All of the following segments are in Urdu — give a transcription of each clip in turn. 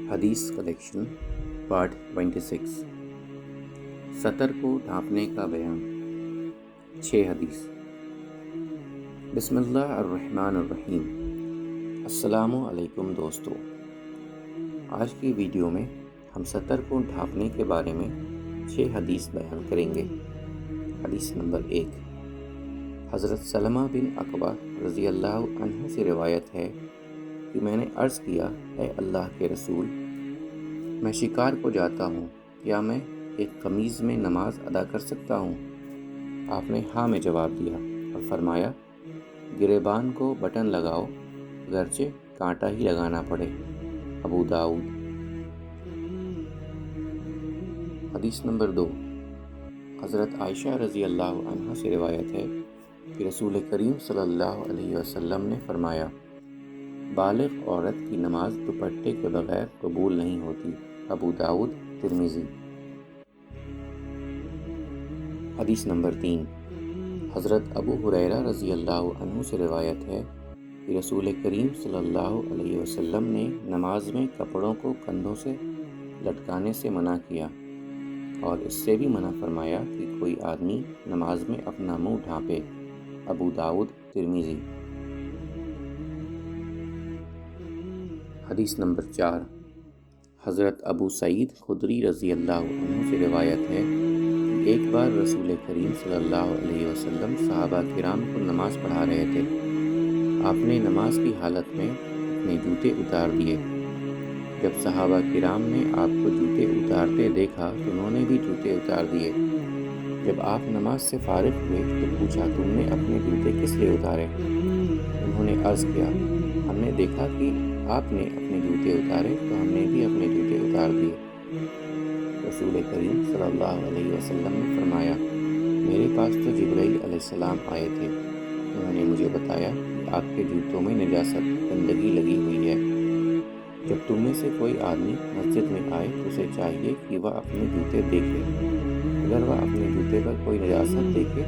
حدیث کلیکشن پارٹ 26 سطر کو ڈھانپنے کا بیان 6 حدیث۔ بسم اللہ الرحمن الرحیم۔ السلام علیکم دوستو، آج کی ویڈیو میں ہم سطر کو ڈھانپنے کے بارے میں 6 حدیث بیان کریں گے۔ حدیث نمبر 1، حضرت سلمہ بن اکوع رضی اللہ عنہ سے روایت ہے کہ میں نے عرض کیا، اے اللہ کے رسول، میں شکار کو جاتا ہوں، کیا میں ایک قمیض میں نماز ادا کر سکتا ہوں؟ آپ نے ہاں میں جواب دیا اور فرمایا، گریبان کو بٹن لگاؤ، اگرچہ کانٹا ہی لگانا پڑے۔ ابو داؤد۔ حدیث نمبر 2، حضرت عائشہ رضی اللہ عنہ سے روایت ہے کہ رسول کریم صلی اللہ علیہ وسلم نے فرمایا، بالغ عورت کی نماز دوپٹے کے بغیر قبول نہیں ہوتی۔ ابو داؤد، ترمذی۔ حدیث نمبر 3، حضرت ابو ہریرہ رضی اللہ عنہ سے روایت ہے کہ رسول کریم صلی اللہ علیہ وسلم نے نماز میں کپڑوں کو کندھوں سے لٹکانے سے منع کیا اور اس سے بھی منع فرمایا کہ کوئی آدمی نماز میں اپنا منہ ڈھانپے۔ ابو داؤد، ترمذی۔ حدیث نمبر 4، حضرت ابو سعید خدری رضی اللہ عنہ سے روایت ہے کہ ایک بار رسول کریم صلی اللہ علیہ وسلم صحابہ کرام کو نماز پڑھا رہے تھے۔ آپ نے نماز کی حالت میں اپنے جوتے اتار دیے۔ جب صحابہ کرام نے آپ کو جوتے اتارتے دیکھا تو انہوں نے بھی جوتے اتار دیے۔ جب آپ نماز سے فارغ ہوئے تو پوچھا، تم نے اپنے جوتے کس لیے اتارے؟ انہوں نے عرض کیا، ہم نے دیکھا کہ آپ نے اپنے جوتے اتارے تو ہم نے بھی اپنے جوتے اتار دیے۔ رسول کریم صلی اللہ علیہ وسلم نے فرمایا، میرے پاس تو جبرائیل علیہ السلام آئے تھے، انہوں نے مجھے بتایا کہ آپ کے جوتوں میں نجاست گندگی لگی ہوئی ہے۔ جب تم میں سے کوئی آدمی مسجد میں آئے تو اسے چاہیے کہ وہ اپنے جوتے دیکھے، اگر وہ اپنے جوتے پر کوئی نجاست دیکھے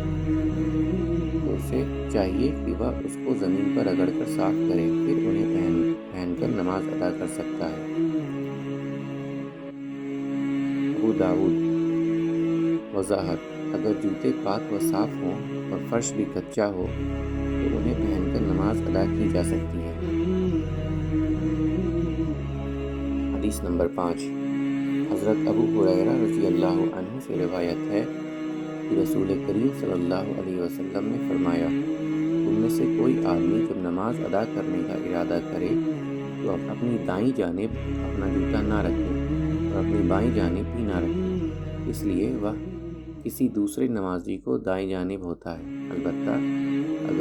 تو اسے چاہیے کہ وہ اس کو زمین پر رگڑ کر صاف کرے، پھر انہیں پہن کر نماز ادا کر سکتا ہے۔ ابو داؤد۔ وضاحت، اگر جوتے پاک و صاف ہوں اور فرش بھی کچا ہو تو انہیں پہن کر نماز ادا کی جا سکتی ہے۔ حدیث نمبر 5، حضرت ابو ہریرہ رضی اللہ عنہ سے روایت ہے کہ رسول کریم صلی اللہ علیہ وسلم نے فرمایا، تم میں سے کوئی آدمی جب نماز ادا کرنے کا ارادہ کرے تو اپنی دائیں جانب اپنا جوتا نہ رکھے اور اپنی بائیں جانب بھی نہ رکھے، اس لیے وہ کسی دوسرے نمازی کو دائیں جانب ہوتا ہے، البتہ